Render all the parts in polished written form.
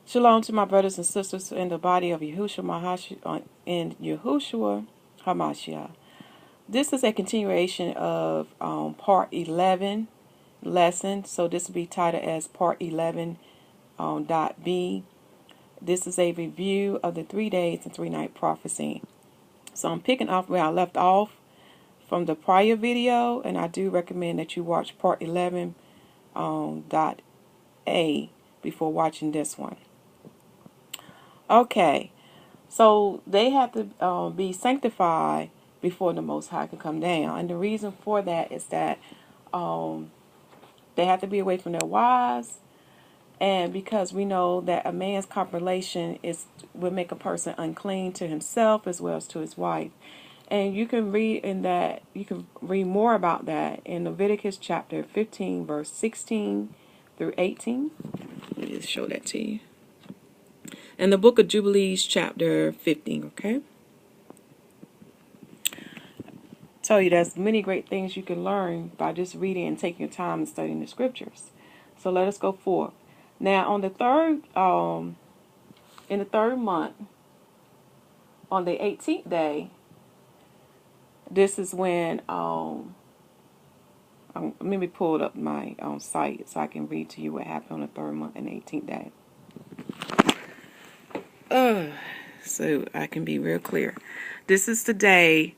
Shalom to my brothers and sisters in the body of Yahushua in Yahushua HaMashiach. This is a continuation of part 11 lesson. So this will be titled as part 11 dot B. This is a review of the 3 days and 3 night prophecy. So I'm picking up where I left off from the prior video, and I do recommend that you watch part 11 dot A before watching this one. Okay, so they have to be sanctified before the Most High can come down. And the reason for that is that they have to be away from their wives. And because we know that a man's copulation will make a person unclean to himself as well as to his wife. And you can read more about that in Leviticus chapter 15, verse 16 through 18. Let me just show that to you. In the book of Jubilees, chapter 15, okay? Tell you there's many great things you can learn by just reading and taking your time and studying the scriptures. So let us go forth. Now, on the in the third month, on the 18th day, this is when, let me pull up my site so I can read to you what happened on the third month and the 18th day. So I can be real clear. This is the day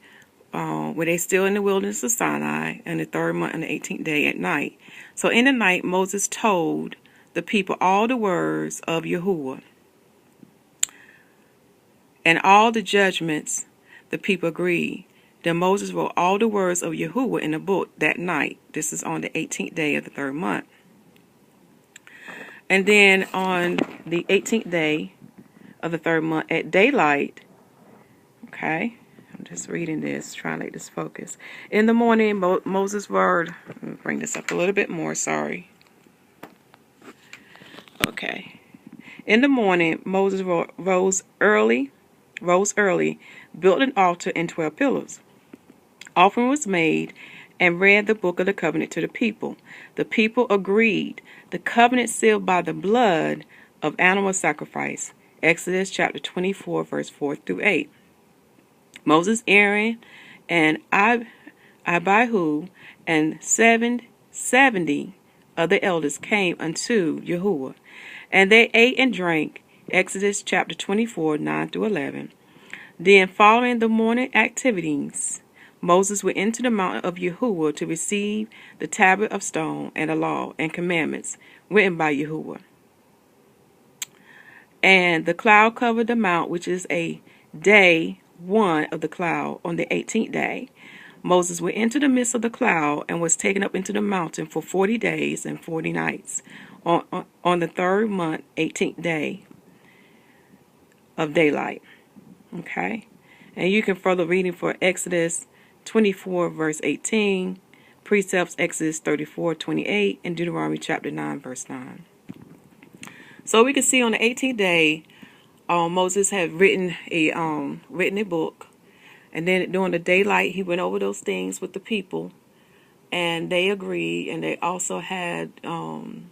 where they're still in the wilderness of Sinai, and the third month and the 18th day at night. So in the night, Moses told the people all the words of Yahuwah and all the judgments. The people agreed. Then Moses wrote all the words of Yahuwah in the book that night. This is on the 18th day of the third month. And then on the 18th day of the third month at daylight, okay, I'm just reading this, trying to make this focus. In the morning, Moses' word, let me bring this up a little bit more, sorry. Okay. In the morning, Moses rose early, built an altar and 12 pillars. Offering was made and read the book of the covenant to the people. The people agreed. The covenant sealed by the blood of animal sacrifice. Exodus chapter 24, verse 4 through 8. Moses, Aaron, and Abihu, and 70 of the elders came unto Yahuwah. And they ate and drank. Exodus chapter 24, 9 through 11. Then, following the morning activities, Moses went into the mountain of Yahuwah to receive the tablet of stone and the law and commandments written by Yahuwah. And the cloud covered the mount, which is a day one of the cloud. On the 18th day, Moses went into the midst of the cloud and was taken up into the mountain for 40 days and 40 nights. On the third month, 18th day of daylight. Okay? And you can further reading for Exodus 24, verse 18, precepts Exodus 34, 28, and Deuteronomy chapter 9, verse 9. So we can see on the 18th day, Moses had written a book, and then during the daylight, he went over those things with the people, and they agreed, and they also had, let me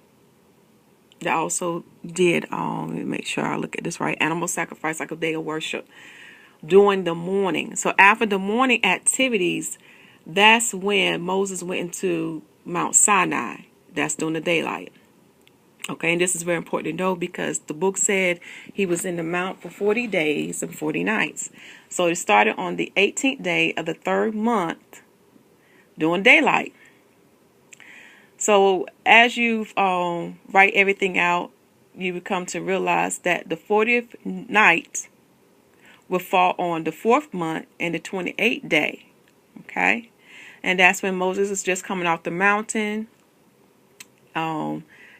make sure I look at this right, animal sacrifice, like a day of worship, during the morning. So after the morning activities, that's when Moses went into Mount Sinai. That's during the daylight. Okay, and this is very important to know because the book said he was in the mount for 40 days and 40 nights. So it started on the 18th day of the third month during daylight. So as you write everything out, you will come to realize that the 40th night will fall on the 4th month and the 28th day. Okay, and that's when Moses is just coming off the mountain.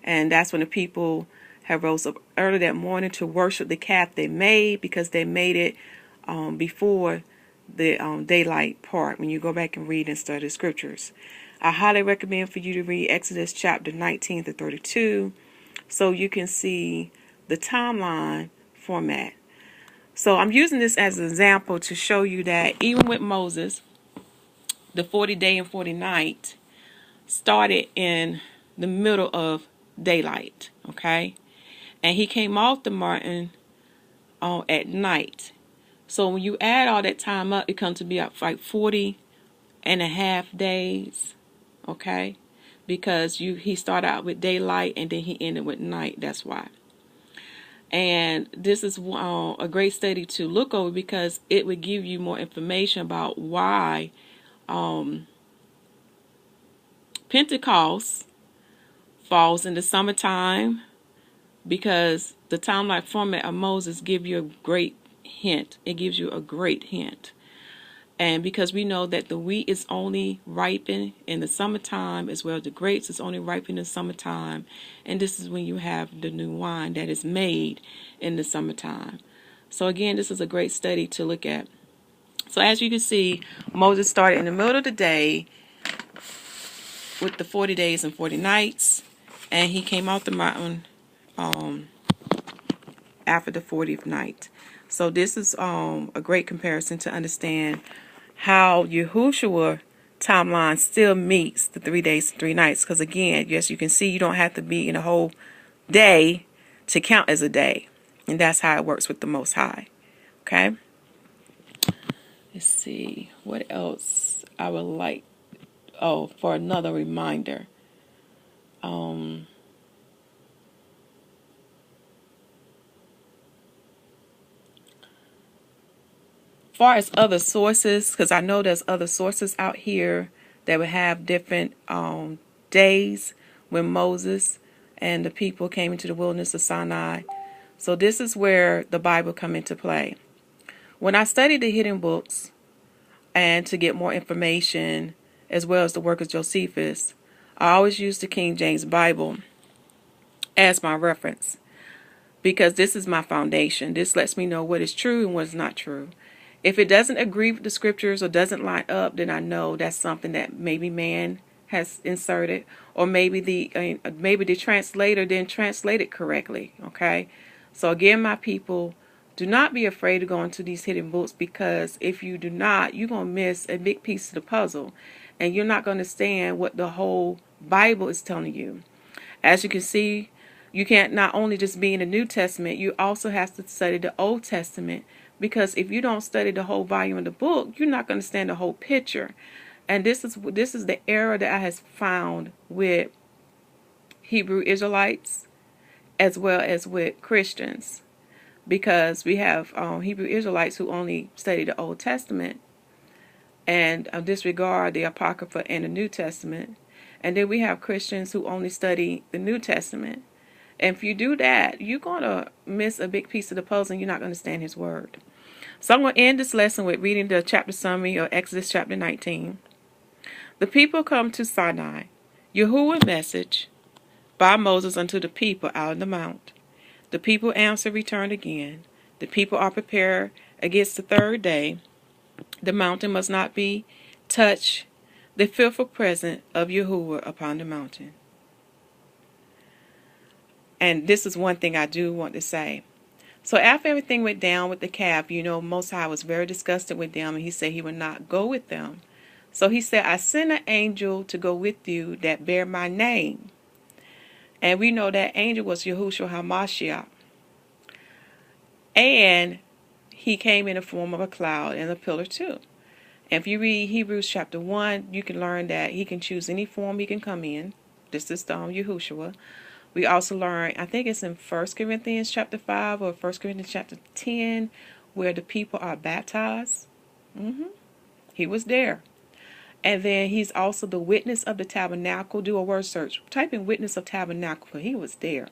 And that's when the people have rose up early that morning to worship the calf they made, because they made it before the daylight part. When you go back and read and study the scriptures, I highly recommend for you to read Exodus chapter 19 to 32 so you can see the timeline format. So I'm using this as an example to show you that even with Moses, the 40 day and 40 night started in the middle of daylight, okay? and he came off the mountain at night. So when you add all that time up, it comes to be like 40.5 days. Okay, because he started out with daylight and then he ended with night. That's why. And this is a great study to look over, because it would give you more information about why Pentecost falls in the summertime, because the timeline format of Moses gives you a great hint. It gives you a great hint. And because we know that the wheat is only ripened in the summertime, as well as the grapes is only ripened in the summertime. And this is when you have the new wine that is made in the summertime. So again, this is a great study to look at. So as you can see, Moses started in the middle of the day with the 40 days and 40 nights. And he came out the mountain after the 40th night. So this is a great comparison to understand how Yahushua timeline still meets the 3 days and 3 nights. Because again, yes, you can see you don't have to be in a whole day to count as a day. And that's how it works with the Most High. Okay? Let's see. What else I would like? Oh, for another reminder. Far as other sources, because I know there's other sources out here that would have different days when Moses and the people came into the wilderness of Sinai. So this is where the Bible come into play. When I studied the hidden books and to get more information, as well as the work of Josephus, I always use the King James Bible as my reference, because this is my foundation. This lets me know what is true and what is not true. If it doesn't agree with the scriptures or doesn't line up, then I know that's something that maybe man has inserted, or maybe the translator didn't translate it correctly. Okay, so again, my people, do not be afraid to go into these hidden books, because if you do not, you're going to miss a big piece of the puzzle, and you're not going to understand what the whole Bible is telling you. As you can see, you can't not only just be in the New Testament, you also have to study the Old Testament, because if you don't study the whole volume of the book, you're not going to understand the whole picture. And this is the error that I have found with Hebrew Israelites as well as with Christians, because we have Hebrew Israelites who only study the Old Testament and disregard the Apocrypha and the New Testament. And then we have Christians who only study the New Testament. And if you do that, you're going to miss a big piece of the puzzle, and you're not going to understand his word. So I'm going to end this lesson with reading the chapter summary of Exodus chapter 19. The people come to Sinai. YAHUWAH message by Moses unto the people out of the mount. The people answer, return again. The people are prepared against the third day. The mountain must not be touched. The fearful presence of YAHUWAH upon the mountain. And this is one thing I do want to say. So after everything went down with the calf, Most High was very disgusted with them, and he said he would not go with them. So he said, I send an angel to go with you that bear my name. And we know that angel was Yahushua HaMashiach. And he came in the form of a cloud and a pillar too. And if you read Hebrews chapter 1, you can learn that he can choose any form he can come in. This is Yahushua. We also learn, I think it's in 1 Corinthians chapter 5 or 1 Corinthians chapter 10, where the people are baptized. He was there. And then he's also the witness of the tabernacle. Do a word search. Type in witness of tabernacle. He was there.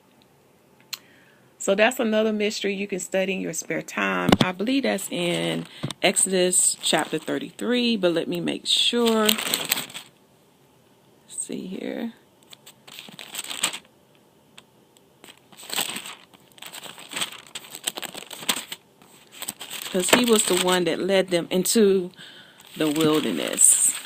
So that's another mystery you can study in your spare time. I believe that's in Exodus chapter 33, but let me make sure. Let's see here. Because he was the one that led them into the wilderness.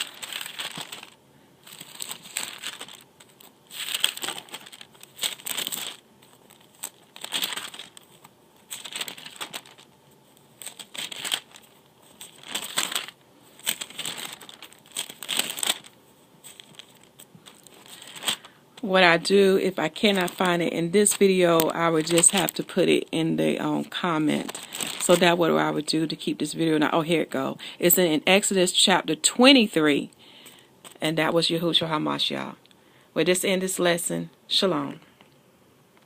what I do, if I cannot find it in this video, I would just have to put it in the comment. So that's what I would do to keep this video. Now, oh, here it go. It's in Exodus chapter 23. And that was Yahushua HaMashiach. We'll just end this lesson. Shalom.